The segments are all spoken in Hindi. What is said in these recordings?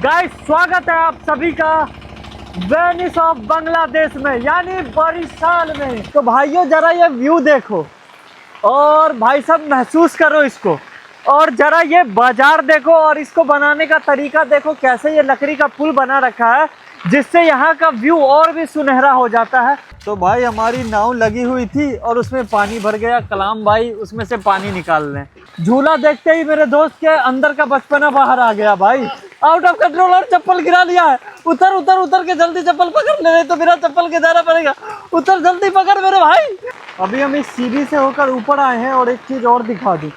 गाइस स्वागत है आप सभी का वेनिस ऑफ बांग्लादेश में यानी बरिशाल में। तो भाइयों जरा ये व्यू देखो और भाई साहब महसूस करो इसको, और जरा ये बाजार देखो और इसको बनाने का तरीका देखो, कैसे ये लकड़ी का पुल बना रखा है जिससे यहाँ का व्यू और भी सुनहरा हो जाता है। तो भाई हमारी नाव लगी हुई थी और उसमें पानी भर गया, कलाम भाई उसमें से पानी निकाल रहे हैं। झूला देखते ही मेरे दोस्त के अंदर का बचपना बाहर आ गया भाई, आउट ऑफ कंट्रोल, और चप्पल गिरा लिया है। उतर उतर उतर के जल्दी चप्पल पकड़ ले, तो मेरा चप्पल के जाना पड़ेगा। उतर जल्दी पकड़ मेरे भाई। अभी हम इस सीढ़ी से होकर ऊपर आए हैं और एक चीज और दिखा दूं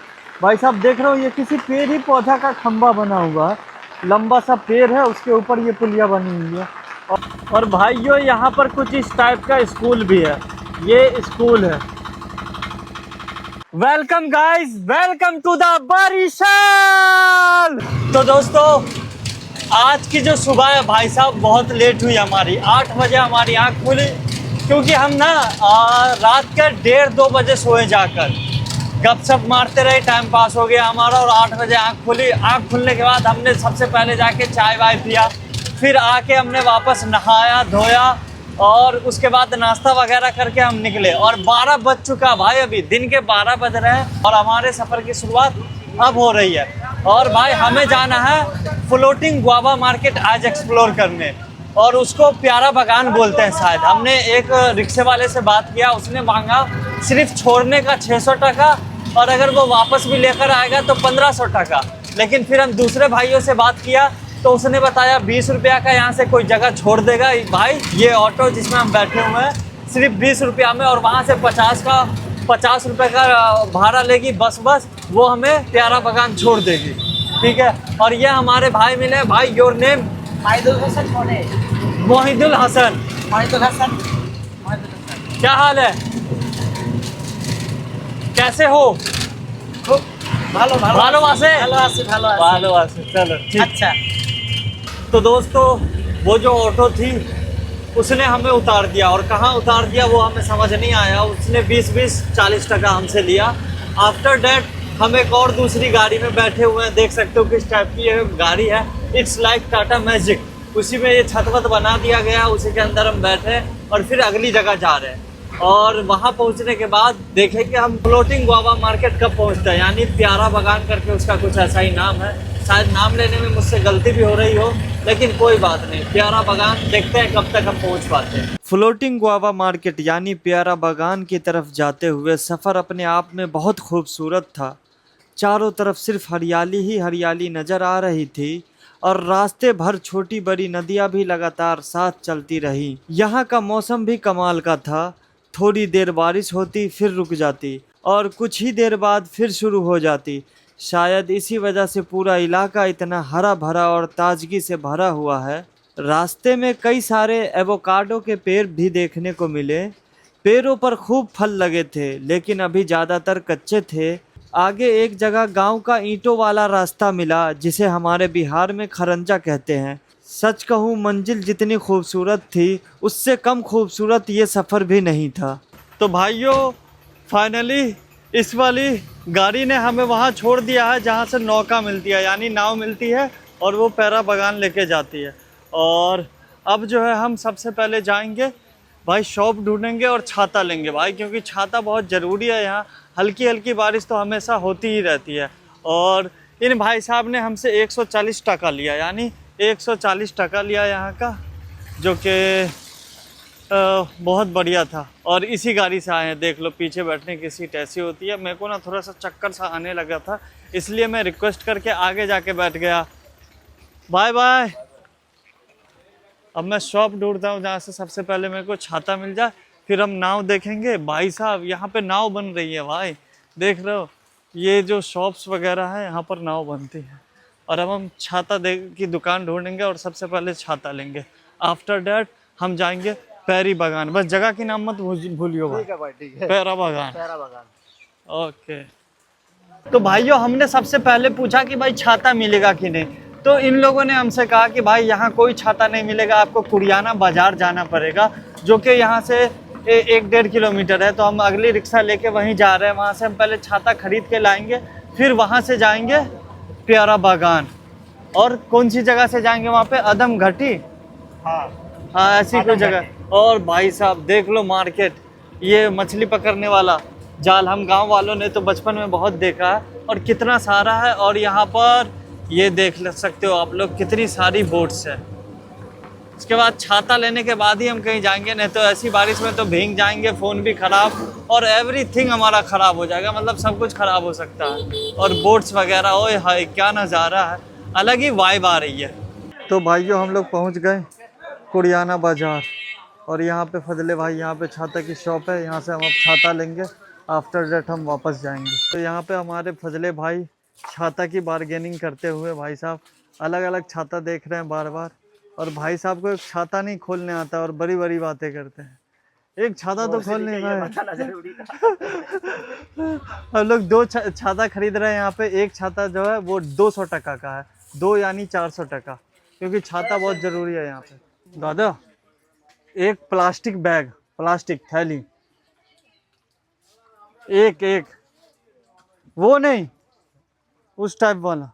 भाई साहब, देख रहे हो ये किसी पेड़ ही पौधा का खंबा बना हुआ है, लंबा सा पेड़ है उसके ऊपर ये पुलिया बनी हुई है। और भाइयों यहाँ पर कुछ इस टाइप का स्कूल भी है, ये स्कूल है। Welcome guys, welcome to the Barishal. तो दोस्तों आज की जो सुबह है भाई साहब बहुत लेट हुई हमारी, 8 बजे हमारी आँख खुली, क्योंकि हम ना रात के 1:30-2 बजे सोए जाकर, गपशप मारते रहे, टाइम पास हो गया हमारा, और 8 बजे आँख खुली। आँख खुलने के बाद हमने सबसे पहले जाके चाय वाय पिया, फिर आके हमने वापस नहाया धोया और उसके बाद नाश्ता वगैरह करके हम निकले। और 12 बज चुका भाई, अभी दिन के 12 बज रहे हैं और हमारे सफ़र की शुरुआत अब हो रही है। और भाई हमें जाना है फ्लोटिंग गुआवा मार्केट आज एक्सप्लोर करने, और उसको प्यारा बागान बोलते हैं शायद। हमने एक रिक्शे वाले से बात किया, उसने मांगा सिर्फ छोड़ने का 600 टका, और अगर वो वापस भी लेकर आएगा तो 1500 टका। लेकिन फिर हम दूसरे भाइयों से बात किया तो उसने बताया 20 रुपया का यहाँ से कोई जगह छोड़ देगा भाई। ये ऑटो जिसमें हम बैठे हुए हैं सिर्फ 20 रुपया में, और वहाँ से 50 रुपये का भाड़ा लेगी बस, वो हमें प्यारा बागान छोड़ देगी, ठीक है। और ये हमारे भाई मिले। भाई योर नेम? मोहिदुल हसन। मोहिदुल हसन। मोहिदुल हसन। क्या हाल है, कैसे हो? ভালোবাসে। चलो ठीक। अच्छा तो दोस्तों वो जो ऑटो थी उसने हमें उतार दिया, और कहाँ उतार दिया वो हमें समझ नहीं आया। उसने 20-40 टका हमसे लिया। आफ्टर डैट हम एक और दूसरी गाड़ी में बैठे हुए हैं, देख सकते हो किस टाइप की ये गाड़ी है, इट्स लाइक टाटा मैजिक। उसी में ये छत वत बना दिया गया, उसी के अंदर हम बैठे और फिर अगली जगह जा रहे हैं। और वहाँ पहुँचने के बाद देखें कि हम फ्लोटिंग गुआवा मार्केट कब पहुँचते हैं, यानी प्यारा बागान करके उसका कुछ ऐसा ही नाम है। शायद नाम लेने में मुझसे गलती भी हो रही हो, लेकिन कोई बात नहीं, प्यारा बागान देखते हैं कब तक हम पहुँच पाते हैं। फ्लोटिंग गुआवा मार्केट यानी प्यारा बागान की तरफ जाते हुए सफ़र अपने आप में बहुत खूबसूरत था। चारों तरफ सिर्फ हरियाली ही हरियाली नज़र आ रही थी, और रास्ते भर छोटी बड़ी नदियाँ भी लगातार साथ चलती रही। यहाँ का मौसम भी कमाल का था, थोड़ी देर बारिश होती फिर रुक जाती और कुछ ही देर बाद फिर शुरू हो जाती। शायद इसी वजह से पूरा इलाका इतना हरा भरा और ताजगी से भरा हुआ है। रास्ते में कई सारे एवोकाडो के पेड़ भी देखने को मिले। पेड़ों पर खूब फल लगे थे, लेकिन अभी ज़्यादातर कच्चे थे। आगे एक जगह गांव का ईंटों वाला रास्ता मिला, जिसे हमारे बिहार में खरंजा कहते हैं। सच कहूँ मंजिल जितनी खूबसूरत थी उससे कम खूबसूरत ये सफ़र भी नहीं था। तो भाइयों फाइनली इस वाली गाड़ी ने हमें वहाँ छोड़ दिया है जहाँ से नौका मिलती है, यानी नाव मिलती है, और वो प्यारा बागान लेके जाती है। और अब जो है हम सबसे पहले जाएंगे भाई, शॉप ढूंढेंगे और छाता लेंगे भाई, क्योंकि छाता बहुत ज़रूरी है। यहाँ हल्की हल्की बारिश तो हमेशा होती ही रहती है। और इन भाई साहब ने हमसे 140 टका लिया, यानी 140 टका लिया यहाँ का, जो कि बहुत बढ़िया था। और इसी गाड़ी से आए हैं, देख लो पीछे बैठने की सीट ऐसी होती है। मेरे को ना थोड़ा सा चक्कर सा आने लगा था, इसलिए मैं रिक्वेस्ट करके आगे जाके बैठ गया। Bye bye. अब मैं शॉप ढूंढता हूँ जहाँ से सबसे पहले मेरे को छाता मिल जाए, फिर हम नाव देखेंगे। भाई साहब यहाँ पे नाव बन रही है भाई, देख रहे हो, ये जो शॉप्स वगैरह है यहाँ पर नाव बनती है। और अब हम छाता की दुकान ढूंढेंगे और सबसे पहले छाता लेंगे। आफ्टर डैट हम जाएंगे प्यारी बागान। बस जगह की नाम मत भूलियो भाई, ठीक है। प्यारा बागान। ओके। तो भाइयों हमने सबसे पहले पूछा कि भाई छाता मिलेगा कि नहीं, तो इन लोगों ने हमसे कहा कि भाई यहाँ कोई छाता नहीं मिलेगा, आपको कुरियाना बाज़ार जाना पड़ेगा, जो कि यहाँ से 1-1.5 किलोमीटर है। तो हम अगली रिक्शा लेके वहीं जा रहे हैं। वहाँ से हम पहले छाता खरीद के लाएंगे, फिर वहाँ से जाएंगे प्यारा बागान। और कौन सी जगह से जाएंगे वहाँ पे? अदम घाटी, हाँ हाँ ऐसी कोई अदम जगह। और भाई साहब देख लो मार्केट, ये मछली पकड़ने वाला जाल हम गांव वालों ने तो बचपन में बहुत देखा है और कितना सारा है। और यहाँ पर ये देख सकते हो आप लोग कितनी सारी बोट्स है। उसके बाद छाता लेने के बाद ही हम कहीं जाएंगे, नहीं तो ऐसी बारिश में तो भीग जाएंगे, फ़ोन भी ख़राब और एवरीथिंग हमारा ख़राब हो जाएगा, मतलब सब कुछ ख़राब हो सकता है। और बोट्स वगैरह, ओए हाय क्या नज़ारा है, अलग ही वाइब आ रही है। तो भाइयों हम लोग पहुंच गए कुड़ियाना बाज़ार और यहाँ पे फजले भाई, यहाँ पे छाता की शॉप है, यहाँ से हम अब छाता लेंगे, आफ्टर दैट हम वापस जाएंगे। तो यहाँ पे हमारे फजले भाई छाता की बारगेनिंग करते हुए भाई साहब अलग अलग छाता देख रहे हैं बार बार। और भाई साहब को एक छाता नहीं खोलने आता और बड़ी बड़ी बातें करते हैं। एक छाता तो खोल नहीं पाए। हम लोग दो छाता खरीद रहे हैं यहाँ पे। एक छाता जो है वो 200 टका का है, 2 यानी 400 टका, क्योंकि छाता बहुत ज़रूरी है यहाँ पे। दादा एक प्लास्टिक बैग, प्लास्टिक थैली, एक वो नहीं, उस टाइप वाला।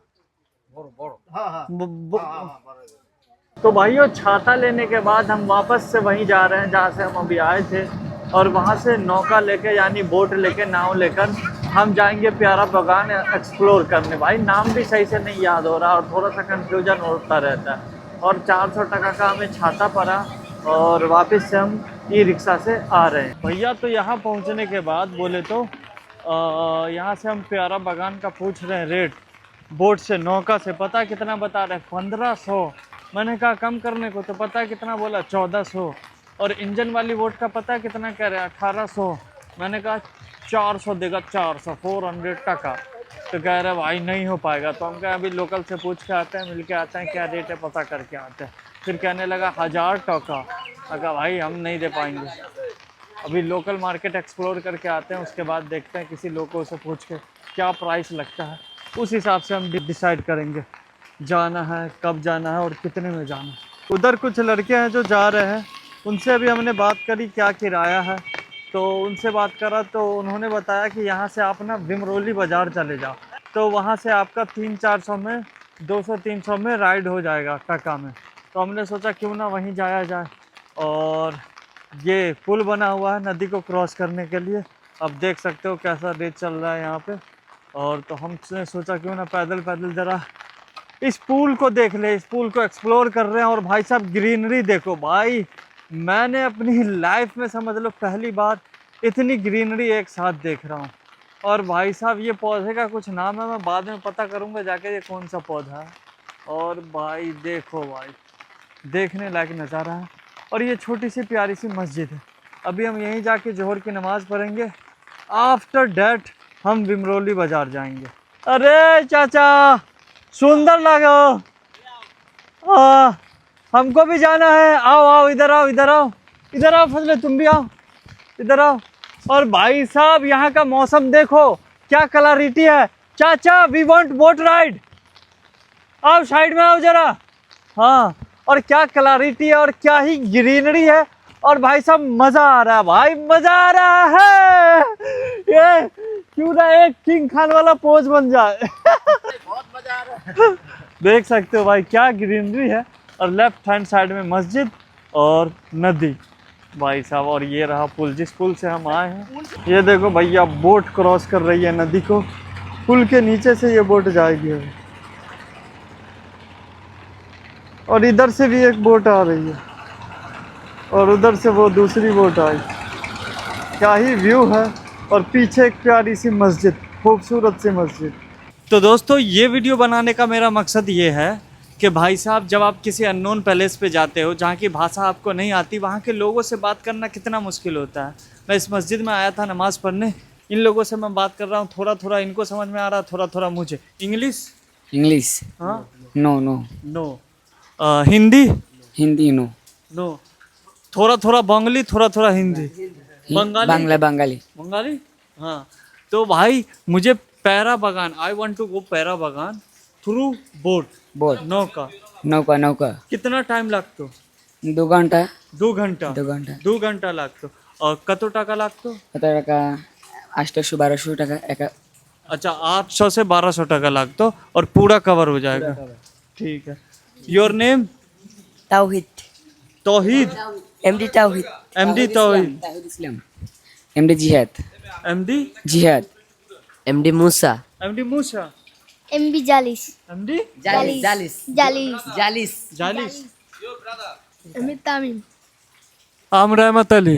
तो भाइयों छाता लेने के बाद हम वापस से वहीं जा रहे हैं जहाँ से हम अभी आए थे, और वहाँ से नौका लेके यानी बोट लेके, नाव लेकर हम जाएंगे प्यारा बागान एक्सप्लोर करने। भाई नाम भी सही से नहीं याद हो रहा और थोड़ा सा कंफ्यूजन होता रहता है। और 400 टका का हमें छाता पड़ा और वापस से हम ई रिक्शा से आ रहे हैं। भैया तो यहाँ पहुँचने के बाद बोले तो यहाँ से हम प्यारा बागान का पूछ रहे हैं रेट, बोट से नौका से पता कितना बता रहे हैं, 1500। मैंने कहा कम करने को, तो पता कितना बोला, 1400। और इंजन वाली बोट का पता कितना कह रहे हैं, 1800। मैंने कहा 400 देगा, 400, 400 टका। तो कह रहे भाई नहीं हो पाएगा। तो हम कहे अभी लोकल से पूछ के आते हैं, मिल के आते हैं, क्या रेट है पता करके आते हैं। फिर कहने लगा 1000 टका। कहा भाई हम नहीं दे पाएंगे, अभी लोकल मार्केट एक्सप्लोर करके आते हैं, उसके बाद देखते हैं किसी लोगों से पूछ के क्या प्राइस लगता है, उस हिसाब से हम डिसाइड करेंगे जाना है, कब जाना है और कितने में जाना है। उधर कुछ लड़के हैं जो जा रहे हैं, उनसे अभी हमने बात करी क्या किराया है। तो उनसे बात करा तो उन्होंने बताया कि यहाँ से आप ना विमरोली बाज़ार चले जाओ, तो वहाँ से आपका 300-400 में, 200-300 में राइड हो जाएगा टका में। तो हमने सोचा क्यों ना वहीं जाया जाए। और ये पुल बना हुआ है नदी को क्रॉस करने के लिए, अब देख सकते हो कैसा रेत चल रहा है यहाँ पे। और तो हमने सोचा क्यों ना पैदल पैदल ज़रा इस पुल को देख ले, इस पुल को एक्सप्लोर कर रहे हैं। और भाई साहब ग्रीनरी देखो भाई, मैंने अपनी लाइफ में समझ लो पहली बार इतनी ग्रीनरी एक साथ देख रहा हूँ। और भाई साहब ये पौधे का कुछ नाम है, मैं बाद में पता करूँगा जाके ये कौन सा पौधा है। और भाई देखो भाई, देखने लायक नज़ारा है। और ये छोटी सी प्यारी सी मस्जिद है, अभी हम यहीं जाके जोहर की नमाज़ पढ़ेंगे, आफ्टर डैट हम विमरोली बाज़ार जाएंगे। अरे चाचा सुंदर लगो, हमको भी जाना है, आओ आओ इधर आओ, इधर आओ, इधर आओ फजले, तुम भी आओ, इधर आओ। और भाई साहब यहाँ का मौसम देखो क्या क्लैरिटी है। चाचा वी वांट बोट राइड, आओ साइड में आओ जरा। हाँ और क्या क्लैरिटी है और क्या ही ग्रीनरी है। और भाई साहब मज़ा आ रहा है, भाई मज़ा आ रहा है। ये क्यों ना एक किंग खान वाला पोज बन जाए। बहुत मजा आ रहा है। देख सकते हो भाई क्या ग्रीनरी है। और लेफ्ट हैंड साइड में मस्जिद और नदी भाई साहब। और ये रहा पुल, जिस पुल से हम आए हैं। ये देखो भैया बोट क्रॉस कर रही है नदी को, पुल के नीचे से ये बोट जाएगी अभी। और इधर से भी एक बोट आ रही है और उधर से वो दूसरी बोट आई। क्या ही व्यू है। और पीछे एक प्यारी सी मस्जिद, खूबसूरत सी मस्जिद। तो दोस्तों ये वीडियो बनाने का मेरा मकसद ये है कि भाई साहब जब आप किसी अननोन पैलेस पे जाते हो जहाँ की भाषा आपको नहीं आती, वहाँ के लोगों से बात करना कितना मुश्किल होता है। मैं इस मस्जिद में आया था नमाज़ पढ़ने, इन लोगों से मैं बात कर रहा हूँ, थोड़ा थोड़ा इनको समझ में आ रहा, थोड़ा थोड़ा मुझे। इंग्लिश हाँ no no no, Hindi Hindi no no, थोड़ा थोड़ा बंगाली, थोड़ा थोड़ा हिंदी, बांग्ला बंगाली बंगाली हाँ। तो भाई मुझे Para Bagan, I want to go Para Bagan through boat, boat नौका। नौका नौका कितना टाइम लगतो? 2 घंटा 2 घंटा 2 घंटा 2 घंटा लगतो। और कतो टाका लगतो? कत टाका 800-1200 টাকা একা। अच्छा 800 से 1200 टका लगतो और पूरा कवर हो जाएगा। ठीक है। Your name? Tawhid. Tauhid. MD Tawhid. MD Tauhid. Tawhid Islam. MD Jihad. MD Jihad. MD Musa. MD Musa. MB Jalis MD Jalis Jalis Jalis Jalis Jalis. Amit Tamim आम रहमत अली।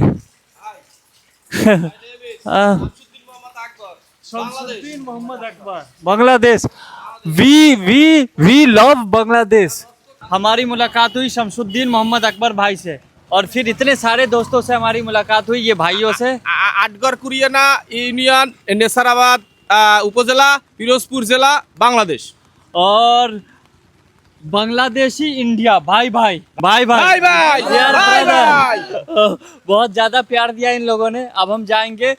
शमसुद्दीन मोहम्मद अकबर, बांग्लादेश। We love Bangladesh. हमारी मुलाकात हुई शमसुद्दीन मोहम्मद अकबर भाई से, और फिर इतने सारे दोस्तों से हमारी मुलाकात हुई, ये भाइयों से। आटगड़ कुरियाना यूनियन नेसाराबाद उपजिला फिरोजपुर जिला बांग्लादेश। और बांग्लादेशी इंडिया भाई भाई भाई भाई भाई Dear भाई brother। भाई। बहुत ज्यादा प्यार दिया इन लोगों ने। अब हम जाएंगे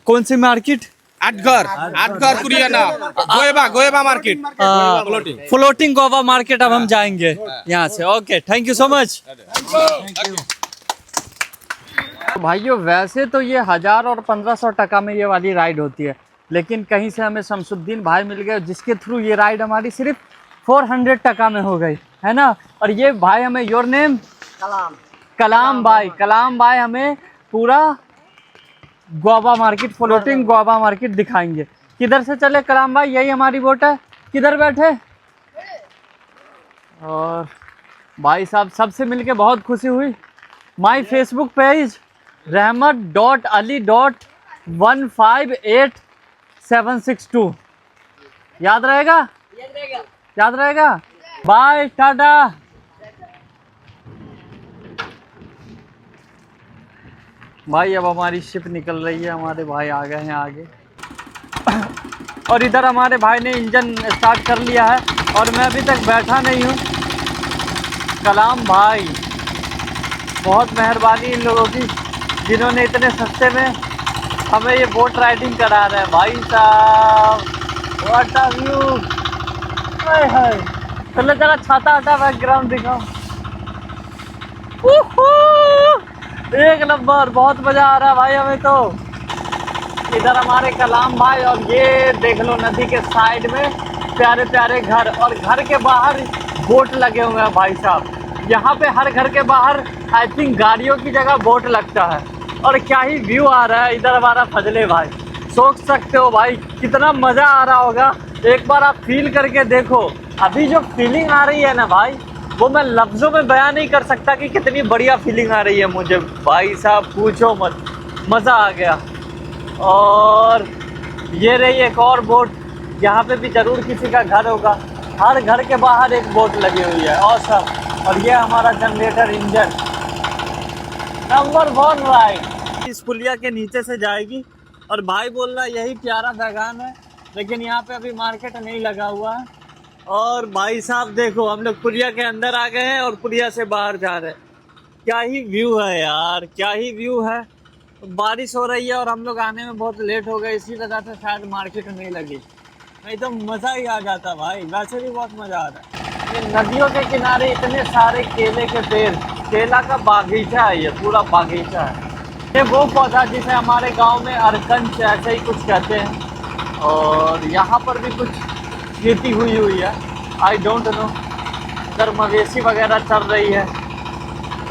कौन सी मार्केट? आटगड़ कुरियाना गोएबा मार्केट फ्लोटिंग गोवा मार्केट। अब हम जाएंगे यहाँ से। Okay, thank you so much. भाइयों, वैसे तो ये 1000 और 1500 टका में ये वाली राइड होती है, लेकिन कहीं से हमें शमसुद्दीन भाई मिल गए जिसके थ्रू ये राइड हमारी सिर्फ 400 टका में हो गई, है ना। और ये भाई हमें, योर नेम? कलाम भाई। कलाम भाई हमें पूरा Goa market, floating Goa market दिखाएंगे। किधर से चले कलाम भाई? यही हमारी बोट है। किधर बैठे? और भाई साहब सबसे मिलके बहुत खुशी हुई। माई फेसबुक पेज रहमत.ali.158762। याद रहेगा? याद रहेगा। Bye, tata. भाई अब हमारी शिप निकल रही है, हमारे भाई आ गए हैं आगे। और इधर हमारे भाई ने इंजन स्टार्ट कर लिया है, और मैं अभी तक बैठा नहीं हूँ। कलाम भाई, बहुत मेहरबानी इन लोगों की जिन्होंने इतने सस्ते में हमें ये बोट राइडिंग करा रहे हैं। भाई साहब, व्हाट अ व्यू। हाय हाय। चलो जरा छाता हटा, बैकग्राउंड दिखाओ। एक नंबर, बहुत मजा आ रहा है भाई हमें तो। इधर हमारे कलाम भाई, और ये देख लो नदी के साइड में प्यारे प्यारे घर, और घर के बाहर बोट लगे हुए हैं भाई साहब। यहाँ पे हर घर के बाहर आई थिंक गाड़ियों की जगह बोट लगता है। और क्या ही व्यू आ रहा है इधर हमारा फजले भाई। सोच सकते हो भाई कितना मज़ा आ रहा होगा। एक बार आप फील करके देखो। अभी जो फीलिंग आ रही है ना भाई, वो मैं लफ्ज़ों में बयां नहीं कर सकता कि कितनी बढ़िया फीलिंग आ रही है मुझे भाई साहब, पूछो मत। मज़ा आ गया। और ये रही एक और बोट, यहाँ पे भी ज़रूर किसी का घर होगा। हर घर के बाहर एक बोट लगी हुई है। ऑसम। और ये हमारा जनरेटर इंजन नंबर 1 राइड इस पुलिया के नीचे से जाएगी। और भाई बोल रहा यही प्यारा बागान है, लेकिन यहाँ पे अभी मार्केट नहीं लगा हुआ है। और भाई साहब देखो, हम लोग पुलिया के अंदर आ गए हैं और पुलिया से बाहर जा रहे हैं। क्या ही व्यू है यार, क्या ही व्यू है। बारिश हो रही है और हम लोग आने में बहुत लेट हो गए, इसी वजह से शायद मार्केट नहीं लगी, नहीं तो मज़ा ही आ जाता भाई। वैसे भी बहुत मज़ा आ रहा है। ये नदियों के किनारे इतने सारे केले के पेड़, केला का बागीचा है, ये पूरा बागीचा है। ये वो पौधा जिसे हमारे गांव में अरकंच ऐसे ही कुछ कहते हैं। और यहाँ पर भी कुछ खेती हुई है, आई डोंट नो। इधर मवेशी वगैरह चल रही है।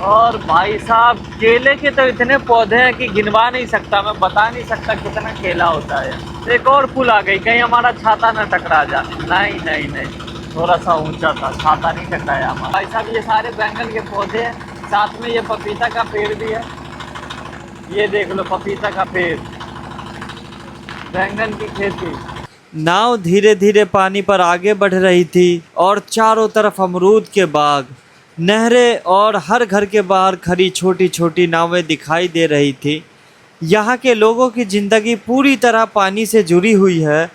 और भाई साहब केले के तो इतने पौधे हैं कि गिनवा नहीं सकता, मैं बता नहीं सकता कितना केला होता है। एक और पुल आ गई, कहीं हमारा छाता न टकरा जाए। नहीं नहीं नहीं, थोड़ा सा ऊंचा था, छाता नहीं टकराया हमारा। भाई साहब ये सारे बैंगन के पौधे हैं, साथ में ये पपीता का पेड़ भी है। ये देख लो पपीता का पेड़, बैंगन की खेती। नाव धीरे धीरे पानी पर आगे बढ़ रही थी और चारों तरफ अमरूद के बाग, नहरें और हर घर के बाहर खड़ी छोटी छोटी नावें दिखाई दे रही थी। यहाँ के लोगों की ज़िंदगी पूरी तरह पानी से जुड़ी हुई है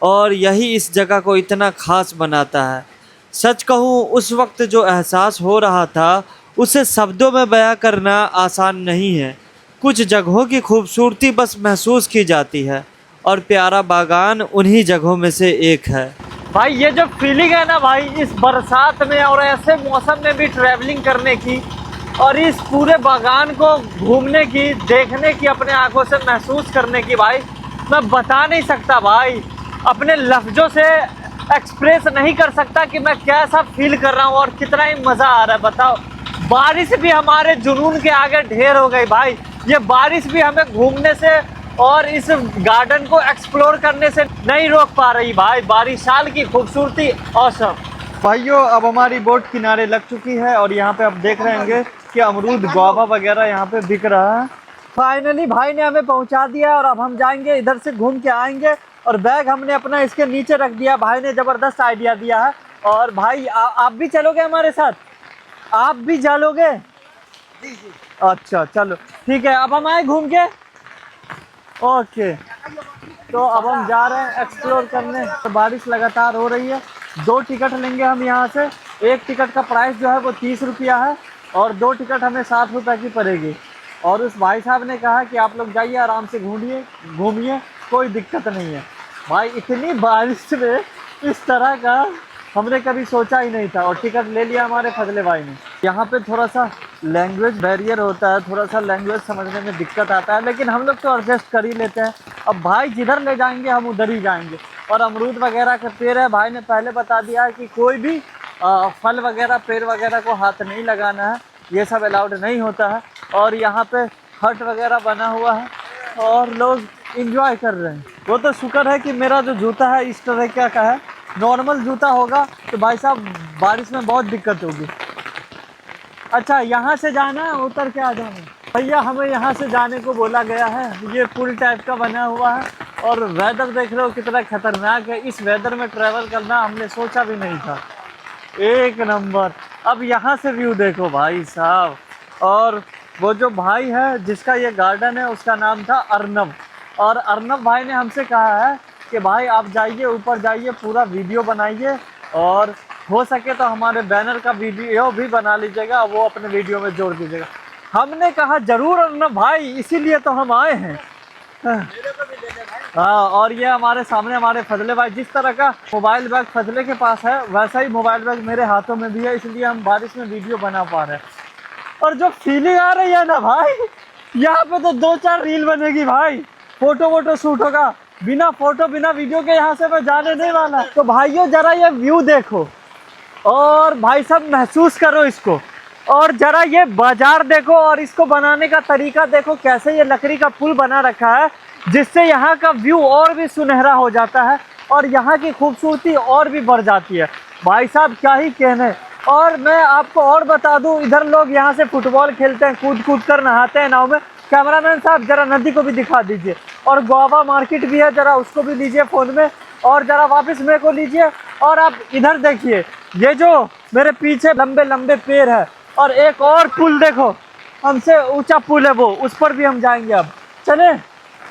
और यही इस जगह को इतना ख़ास बनाता है। सच कहूँ, उस वक्त जो एहसास हो रहा था उसे शब्दों में बयां करना आसान नहीं है। कुछ जगहों की खूबसूरती बस महसूस की जाती है और प्यारा बागान उन्हीं जगहों में से एक है। भाई ये जो फीलिंग है ना भाई, इस बरसात में और ऐसे मौसम में भी ट्रैवलिंग करने की और इस पूरे बागान को घूमने की, देखने की, अपने आंखों से महसूस करने की, भाई मैं बता नहीं सकता भाई। अपने लफ्ज़ों से एक्सप्रेस नहीं कर सकता कि मैं कैसा फील कर रहा हूँ और कितना ही मज़ा आ रहा है। बताओ, बारिश भी हमारे जुनून के आगे ढेर हो गई भाई। ये बारिश भी हमें घूमने से और इस गार्डन को एक्सप्लोर करने से नहीं रोक पा रही भाई। बारिश साल की खूबसूरती औसम। भाइयों, अब हमारी बोट किनारे लग चुकी है और यहाँ पे आप देख रहे होंगे कि अमरूद, गुआवा वगैरह यहाँ पे बिक रहा है। फाइनली भाई ने हमें पहुँचा दिया और अब हम जाएंगे, इधर से घूम के आएंगे। और बैग हमने अपना इसके नीचे रख दिया। भाई ने ज़बरदस्त आइडिया दिया है। और भाई आप भी चलोगे हमारे साथ? आप भी चलोगे? अच्छा चलो ठीक है, अब हम आए घूम के। ओके, तो अब हम जा रहे हैं एक्सप्लोर करने। तो बारिश लगातार हो रही है। 2 टिकट लेंगे हम यहाँ से। एक टिकट का प्राइस जो है वो 30 रुपया है और 2 टिकट हमें 60 रुपये की पड़ेगी। और उस भाई साहब ने कहा कि आप लोग जाइए, आराम से घूमिए, कोई दिक्कत नहीं है। भाई इतनी बारिश में इस तरह का हमने कभी सोचा ही नहीं था। और टिकट ले लिया हमारे फजले भाई ने। यहाँ पे थोड़ा सा लैंग्वेज बैरियर होता है, थोड़ा सा लैंग्वेज समझने में दिक्कत आता है, लेकिन हम लोग तो एडजस्ट कर ही लेते हैं। अब भाई जिधर ले जाएंगे हम उधर ही जाएंगे। और अमरूद वगैरह के पेड़ है, भाई ने पहले बता दिया है कि कोई भी फल वगैरह, पेड़ वगैरह को हाथ नहीं लगाना है, ये सब अलाउड नहीं होता है। और यहाँ पे हट वगैरह बना हुआ है और लोग इंजॉय कर रहे हैं। वो तो शुक्र है कि मेरा जो जूता है इस तरह का है। नॉर्मल जूता होगा तो भाई साहब बारिश में बहुत दिक्कत होगी। अच्छा, यहाँ से जाना है, उतर के आ जाना? भैया हमें यहाँ से जाने को बोला गया है। ये पुल टाइप का बना हुआ है और वेदर देख रहे हो कितना खतरनाक है। इस वेदर में ट्रैवल करना हमने सोचा भी नहीं था। एक नंबर। अब यहाँ से व्यू देखो भाई साहब। और वो जो भाई है जिसका ये गार्डन है उसका नाम था अर्नब। और अर्नब भाई ने हमसे कहा है कि भाई आप जाइए, ऊपर जाइए, पूरा वीडियो बनाइए और हो सके तो हमारे बैनर का वीडियो भी बना लीजिएगा, वो अपने वीडियो में जोड़ दीजिएगा। हमने कहा ज़रूर अर्नब भाई, इसीलिए तो हम आए हैं। हाँ, और ये हमारे सामने हमारे फजले भाई, जिस तरह का मोबाइल बैग फजले के पास है वैसा ही मोबाइल बैग मेरे हाथों में भी है, इसलिए हम बारिश में वीडियो बना पा रहे हैं। और जो फीलिंग आ रही है ना भाई, यहाँ पे तो 2-4 रील बनेगी भाई, फोटो शूट होगा। बिना फोटो बिना वीडियो के यहाँ से मैं जाने नहीं वाला। तो भाइयों जरा ये व्यू देखो और भाई साहब महसूस करो इसको। और जरा ये बाजार देखो और इसको बनाने का तरीका देखो, कैसे ये लकड़ी का पुल बना रखा है जिससे यहाँ का व्यू और भी सुनहरा हो जाता है और यहाँ की खूबसूरती और भी बढ़ जाती है। भाई साहब क्या ही कहने। और मैं आपको और बता दूं, इधर लोग यहाँ से फुटबॉल खेलते हैं, कूद कर नहाते हैं नाव में। कैमरामैन साहब जरा नदी को भी दिखा दीजिए। और गुआवा मार्केट भी है, जरा उसको भी लीजिए फ़ोन में और जरा वापस मेरे को लीजिए। और आप इधर देखिए, ये जो मेरे पीछे लंबे लंबे पेड़ है और एक और पुल देखो, हमसे ऊंचा पुल है वो, उस पर भी हम जाएंगे अब। चले।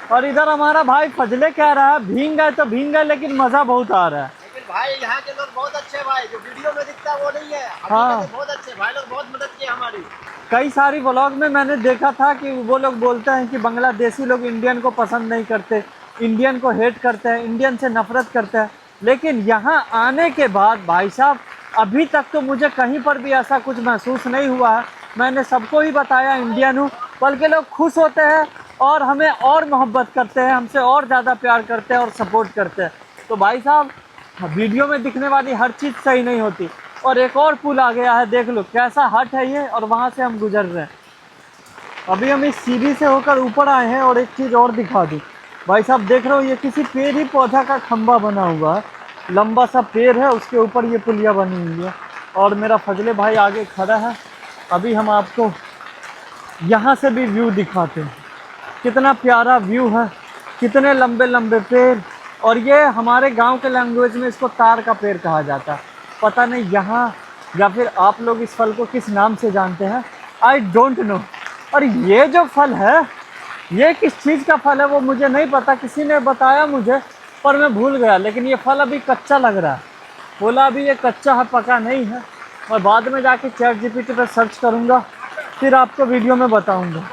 और इधर हमारा भाई फजले कह रहा है भींग गए तो भींग गए, लेकिन मज़ा बहुत आ रहा है। लेकिन भाई यहाँ के लोग बहुत अच्छे भाई, जो वीडियो में दिखता है वो नहीं है। हाँ, बहुत अच्छे भाई लोग, बहुत मदद की हमारी। कई सारी व्लॉग में मैंने देखा था कि वो लोग बोलते हैं कि बांग्लादेशी लोग इंडियन को पसंद नहीं करते, इंडियन को हेट करते हैं, इंडियन से नफरत करते हैं। लेकिन यहाँ आने के बाद भाई साहब अभी तक तो मुझे कहीं पर भी ऐसा कुछ महसूस नहीं हुआ है। मैंने सबको ही बताया इंडियन हूँ, बल्कि लोग खुश होते हैं और हमें और मोहब्बत करते हैं, हमसे और ज़्यादा प्यार करते हैं और सपोर्ट करते हैं। तो भाई साहब वीडियो में दिखने वाली हर चीज़ सही नहीं होती। और एक और पुल आ गया है, देख लो कैसा हट है ये, और वहाँ से हम गुजर रहे हैं। अभी हम इस सीढ़ी से होकर ऊपर आए हैं। और एक चीज़ और दिखा दूँ भाई साहब, देख रहे हो ये किसी पेड़ ही पौधा का खंबा बना हुआ है, लंबा सा पेड़ है, उसके ऊपर ये पुलिया बनी हुई है। और मेरा फजले भाई आगे खड़ा है। अभी हम आपको यहाँ से भी व्यू दिखाते हैं, कितना प्यारा व्यू है, कितने लंबे लंबे पेड़। और ये हमारे गांव के लैंग्वेज में इसको तार का पेड़ कहा जाता है। पता नहीं यहाँ या फिर आप लोग इस फल को किस नाम से जानते हैं, आई डोंट नो। और ये जो फल है, ये किस चीज़ का फल है वो मुझे नहीं पता, किसी ने बताया मुझे पर मैं भूल गया। लेकिन ये फल अभी कच्चा लग रहा है, बोला अभी ये कच्चा है, पका नहीं है। और बाद में जाके ChatGPT पर सर्च करूँगा, फिर आपको वीडियो में बताऊँगा।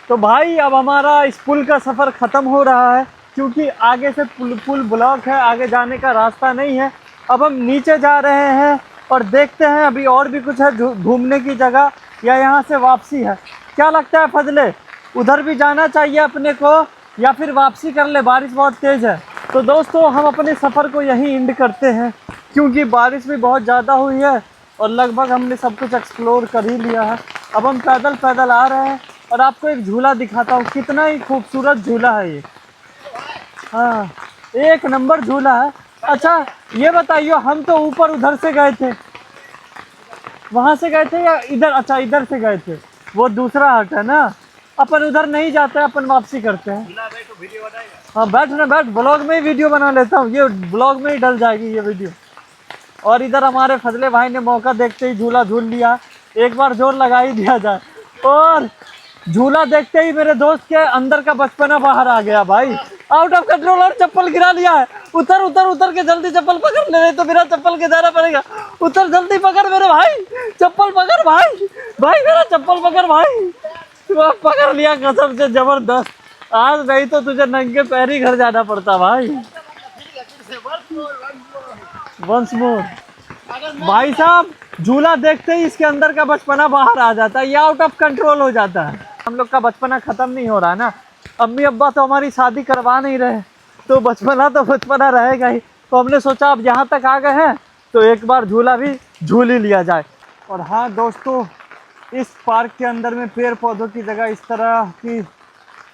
तो भाई अब हमारा इस पुल का सफ़र ख़त्म हो रहा है, क्योंकि आगे से पुल ब्लॉक है, आगे जाने का रास्ता नहीं है। अब हम नीचे जा रहे हैं और देखते हैं अभी और भी कुछ है घूमने की जगह, या यहाँ से वापसी है। क्या लगता है फजले, उधर भी जाना चाहिए अपने को या फिर वापसी कर ले? बारिश बहुत तेज़ है। तो दोस्तों हम अपने सफ़र को यहीं एंड करते हैं। क्योंकि बारिश भी बहुत ज़्यादा हुई है और लगभग हमने सब कुछ एक्सप्लोर कर ही लिया है। अब हम पैदल पैदल आ रहे हैं और आपको एक झूला दिखाता हूँ, कितना ही खूबसूरत झूला है ये। हाँ, एक नंबर झूला है। अच्छा ये बताइए, हम तो ऊपर उधर से गए थे, वहाँ से गए थे या इधर? अच्छा इधर से गए थे, वो दूसरा हट है ना। अपन उधर नहीं जाते, अपन वापसी करते हैं। हाँ बैठ ना, बैठ, ब्लॉग में ही वीडियो बना लेता हूँ, ये ब्लॉग में ही डल जाएगी ये वीडियो। और इधर हमारे फजले भाई ने मौका देखते ही झूला झूल लिया, एक बार जोर लगा ही दिया जाए। और झूला देखते ही मेरे दोस्त के अंदर का बचपना बाहर आ गया भाई, आउट ऑफ कंट्रोल, और चप्पल गिरा लिया है। उतर उतर उतर के जल्दी चप्पल पकड़ ले, तो बिना चप्पल के जाना पड़ेगा। उतर जल्दी, पकड़ मेरे भाई, चप्पल पकड़ भाई, भाई मेरा चप्पल पकड़ भाई। पकड़ लिया कसम से, जबरदस्त। आज नहीं तो तुझे नंगे पैर ही घर जाना पड़ता भाई। वंस मोर भाई साहब, झूला देखते ही इसके अंदर का बचपना बाहर आ जाता है, ये आउट ऑफ कंट्रोल हो जाता है। हम लोग का बचपना खत्म नहीं हो रहा ना, अम्मी अब्बा तो हमारी शादी करवा नहीं रहे, तो बचपना रहेगा ही। तो हमने सोचा अब यहाँ तक आ गए हैं तो एक बार झूला भी झूल ही लिया जाए। और हाँ दोस्तों, इस पार्क के अंदर में पेड़ पौधों की जगह इस तरह की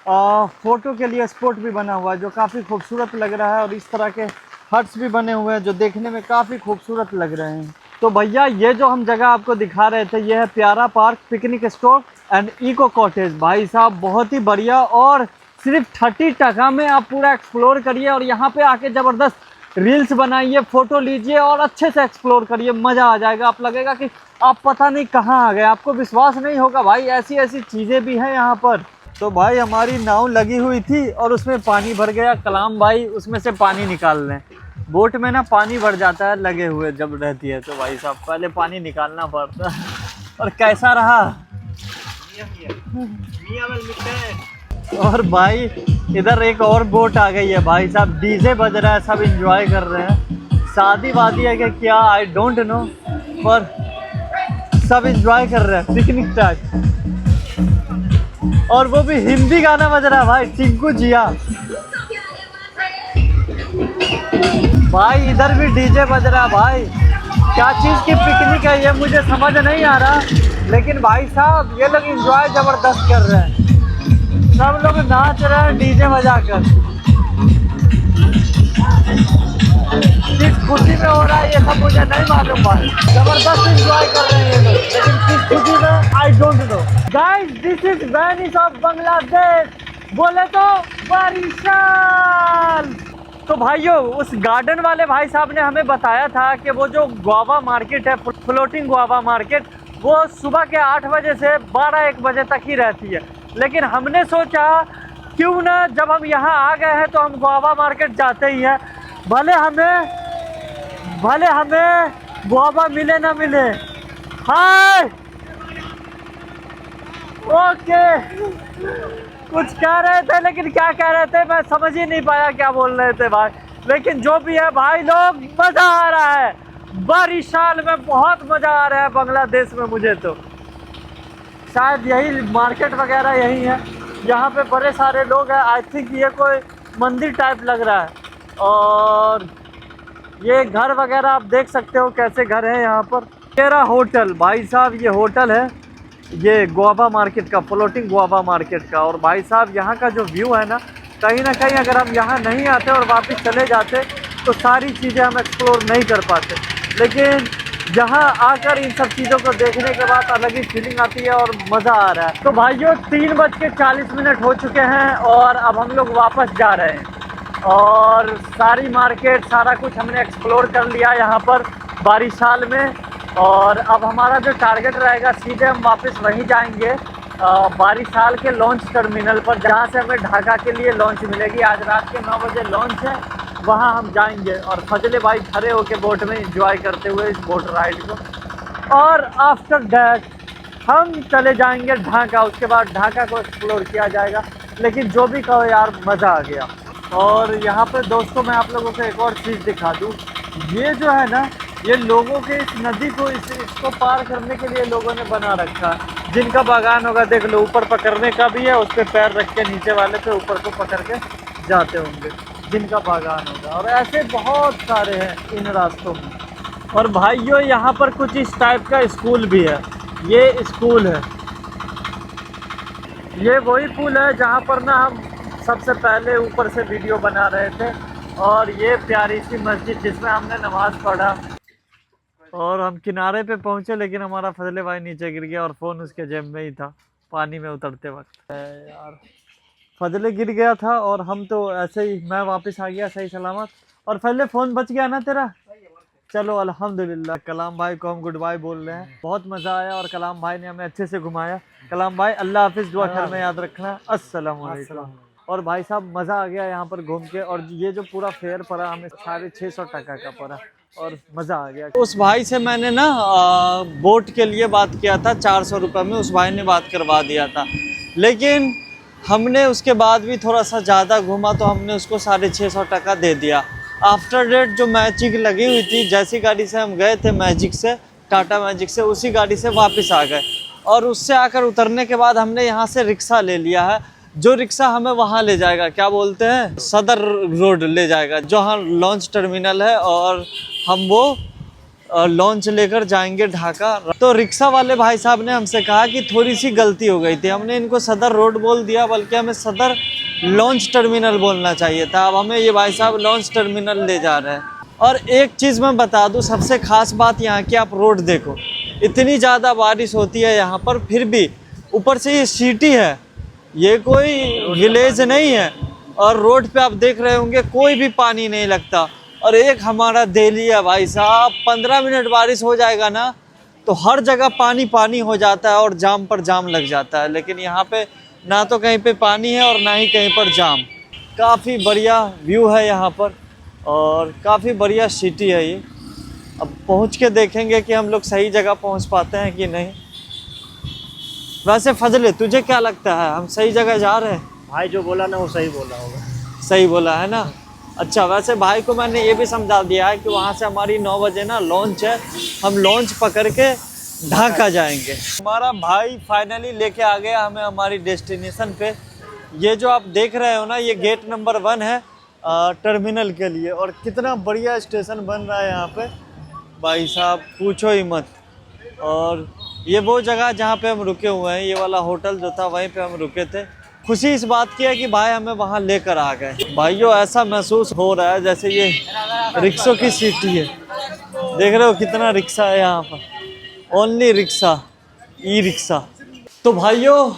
फ़ोटो के लिए स्पॉट भी बना हुआ है, जो काफ़ी खूबसूरत लग रहा है। और इस तरह के हट्स भी बने हुए हैं जो देखने में काफ़ी खूबसूरत लग रहे हैं। तो भैया ये जो हम जगह आपको दिखा रहे थे, ये है प्यारा park picnic stop and eco cottage. भाई साहब बहुत ही बढ़िया, और सिर्फ 30 टका में आप पूरा एक्सप्लोर करिए और यहाँ पे आके ज़बरदस्त रील्स बनाइए, फ़ोटो लीजिए और अच्छे से एक्सप्लोर करिए, मज़ा आ जाएगा। आप लगेगा कि आप पता नहीं कहाँ आ गए, आपको विश्वास नहीं होगा भाई, ऐसी ऐसी चीज़ें भी हैं यहाँ पर। तो भाई हमारी नाव लगी हुई थी और उसमें पानी भर गया, कलाम भाई उसमें से पानी निकाल लें। बोट में ना पानी भर जाता है लगे हुए जब रहती है, तो भाई साहब पहले पानी निकालना पड़ता है। और कैसा रहा? और भाई इधर एक और बोट आ गई है भाई साहब, डीजे बज रहा है, सब एंजॉय कर रहे हैं। शादी वादी है कि क्या आई डोंट नो, पर सब एंजॉय कर रहे हैं पिकनिक टाइप। और वो भी हिंदी गाना बज रहा है भाई, टिंकू जिया। भाई इधर भी डीजे बज रहा है भाई, क्या चीज़ की पिकनिक है ये मुझे समझ नहीं आ रहा, लेकिन भाई साहब ये लोग एंजॉय ज़बरदस्त कर रहे हैं, सब लोग नाच रहे हैं डीजे बजाकर। किस खुशी में हो रहा है ये सब मुझे नहीं मालूम भाई, ज़बरदस्त एंजॉय कर रहे हैं ये लोग, लेकिन किस खुशी में I don't know. Guys this is Venice of Bangladesh, बोले तो बारिशाल। तो भाइयों उस गार्डन वाले भाई साहब ने हमें बताया था कि वो जो गुआवा मार्केट है, फ्लोटिंग गुआवा मार्केट, वो सुबह के 8 बजे से 12-1 बजे तक ही रहती है। लेकिन हमने सोचा क्यों ना जब हम यहाँ आ गए हैं तो हम गुआवा मार्केट जाते ही हैं, भले हमें गुआवा मिले ना मिले। हाय ओके, कुछ कह रहे थे लेकिन क्या कह रहे थे मैं समझ ही नहीं पाया क्या बोल रहे थे भाई, लेकिन जो भी है भाई लोग मज़ा आ रहा है, बारिशाल में बहुत मज़ा आ रहा है बांग्लादेश में। मुझे तो शायद यही मार्केट वगैरह यही है, यहाँ पे बड़े सारे लोग हैं। आई थिंक ये कोई मंदिर टाइप लग रहा है, और ये घर वगैरह आप देख सकते हो कैसे घर है यहाँ पर। मेरा होटल भाई साहब, ये होटल है ये गुआवा मार्केट का, फ्लोटिंग गुआवा मार्केट का। और भाई साहब यहाँ का जो व्यू है ना कहीं अगर हम यहाँ नहीं आते और वापस चले जाते तो सारी चीज़ें हम एक्सप्लोर नहीं कर पाते, लेकिन यहाँ आकर इन सब चीज़ों को देखने के बाद अलग ही फीलिंग आती है और मज़ा आ रहा है। तो भाइयों 3:40 हो चुके हैं और अब हम लोग वापस जा रहे हैं, और सारी मार्केट सारा कुछ हमने एक्सप्लोर कर लिया यहाँ पर बारिशाल में। और अब हमारा जो टारगेट रहेगा सीधे हम वापस वहीं जाएंगे बारिशाल के लॉन्च टर्मिनल पर, जहाँ से हमें ढाका के लिए लॉन्च मिलेगी। आज रात के 9 बजे लॉन्च है, वहाँ हम जाएंगे और फजले भाई खड़े होके बोट में एंजॉय करते हुए इस बोट राइड को। और आफ्टर दैट हम चले जाएंगे ढाका, उसके बाद ढाका को एक्सप्लोर किया जाएगा। लेकिन जो भी कहो यार मज़ा आ गया। और यहाँ पर दोस्तों मैं आप लोगों को एक और चीज़ दिखा दूँ, ये जो है ना ये लोगों के इस नदी को इसको पार करने के लिए लोगों ने बना रखा है। जिनका बागान होगा देख लो, ऊपर पकड़ने का भी है, उस पर पैर रख के नीचे वाले पे ऊपर को पकड़ के जाते होंगे जिनका बागान होगा। और ऐसे बहुत सारे हैं इन रास्तों में। और भाइयों यहाँ पर कुछ इस टाइप का स्कूल भी है। ये स्कूल है, ये वही पुल है जहाँ पर ना हम सबसे पहले ऊपर से वीडियो बना रहे थे। और ये प्यारी सी मस्जिद जिसमें हमने नमाज़ पढ़ा। और हम किनारे पे पहुँचे लेकिन हमारा फजले भाई नीचे गिर गया और फ़ोन उसके जेब में ही था पानी में उतरते वक्त। यार फजले गिर गया था और हम तो ऐसे ही, मैं वापस आ गया सही सलामत। और फजले फ़ोन बच गया ना तेरा? चलो अल्हम्दुलिल्लाह। कलाम भाई को हम गुड बाय बोल रहे हैं। बहुत मज़ा आया और कलाम भाई ने हमें अच्छे से घुमाया। कलाम भाई अल्लाह हाफिज़, दुआ घर में याद रखना। अस्सलाम वालेकुम। और भाई साहब मज़ा आ गया यहाँ पर घूम के। और ये जो पूरा फेयर पड़ा हमें 650 टका का पड़ा और मज़ा आ गया। उस भाई से मैंने ना बोट के लिए बात किया था 400 रुपये में, उस भाई ने बात करवा दिया था। लेकिन हमने उसके बाद भी थोड़ा सा ज़्यादा घूमा तो हमने उसको 650 टका दे दिया। आफ्टर डेट जो मैजिक लगी हुई थी, जैसी गाड़ी से हम गए थे मैजिक से, टाटा मैजिक से, उसी गाड़ी से वापस आ गए। और उससे आकर उतरने के बाद हमने यहाँ से रिक्शा ले लिया है, जो रिक्शा हमें वहाँ ले जाएगा, क्या बोलते हैं, सदर रोड ले जाएगा, जहाँ लॉन्च टर्मिनल है। और हम वो लॉन्च लेकर जाएंगे ढाका। तो रिक्शा वाले भाई साहब ने हमसे कहा कि थोड़ी सी गलती हो गई थी, हमने इनको सदर रोड बोल दिया, बल्कि हमें सदर लॉन्च टर्मिनल बोलना चाहिए था। अब हमें ये भाई साहब लॉन्च टर्मिनल ले जा रहे हैं। और एक चीज़ मैं बता दूं, सबसे ख़ास बात यहाँ की, आप रोड देखो, इतनी ज़्यादा बारिश होती है यहाँ पर, फिर भी ऊपर से ये सिटी है, ये कोई विलेज नहीं है। और रोड पे आप देख रहे होंगे कोई भी पानी नहीं लगता। और एक हमारा दिल्ली है भाई साहब, 15 मिनट बारिश हो जाएगा ना तो हर जगह पानी पानी हो जाता है और जाम पर जाम लग जाता है। लेकिन यहाँ पे ना तो कहीं पे पानी है और ना ही कहीं पर जाम। काफ़ी बढ़िया व्यू है यहाँ पर और काफ़ी बढ़िया सिटी है ये। अब पहुँच के देखेंगे कि हम लोग सही जगह पहुँच पाते हैं कि नहीं। वैसे फजले तुझे क्या लगता है, हम सही जगह जा रहे हैं? भाई जो बोला ना वो सही बोला होगा। सही बोला है ना। अच्छा, वैसे भाई को मैंने ये भी समझा दिया है कि वहाँ से हमारी 9 बजे ना लॉन्च है, हम लॉन्च पकड़ के ढाका जाएंगे। हमारा भाई फाइनली लेके आ गया हमें हमारी डेस्टिनेशन पे। ये जो आप देख रहे हो ना, ये गेट नंबर 1 है टर्मिनल के लिए। और कितना बढ़िया स्टेशन बन रहा है यहाँ पे भाई साहब, पूछो ही मत। और ये वो जगह जहाँ पे हम रुके हुए हैं, ये वाला होटल जो था वहीं पे हम रुके थे। खुशी इस बात की है कि भाई हमें वहाँ लेकर आ गए। भाइयों ऐसा महसूस हो रहा है जैसे ये रिक्शों की सिटी है। देख रहे हो कितना रिक्शा है यहाँ पर, ओनली रिक्शा, ई रिक्शा। तो भाइयों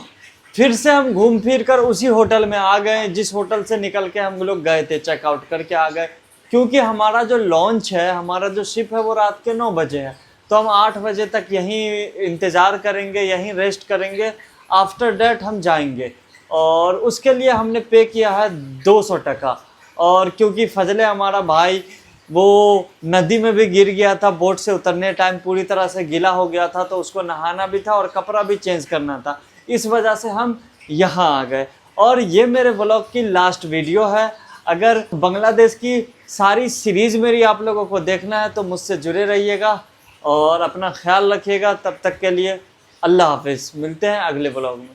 फिर से हम घूम फिर कर उसी होटल में आ गए जिस होटल से निकल के हम लोग गए थे, चेकआउट करके आ गए। क्योंकि हमारा जो लॉन्च है, हमारा जो शिप है वो रात के 9 बजे है, तो हम 8 बजे तक यहीं इंतज़ार करेंगे, यहीं रेस्ट करेंगे। आफ्टर डेट हम जाएंगे और उसके लिए हमने पे किया है 200 टका। और क्योंकि फजले हमारा भाई वो नदी में भी गिर गया था, बोट से उतरने टाइम पूरी तरह से गीला हो गया था, तो उसको नहाना भी था और कपड़ा भी चेंज करना था, इस वजह से हम यहाँ आ गए। और ये मेरे व्लॉग की लास्ट वीडियो है। अगर बांग्लादेश की सारी सीरीज़ मेरी आप लोगों को देखना है तो मुझसे जुड़े रहिएगा और अपना ख्याल रखिएगा। तब तक के लिए अल्लाह हाफिज़, मिलते हैं अगले व्लॉग में।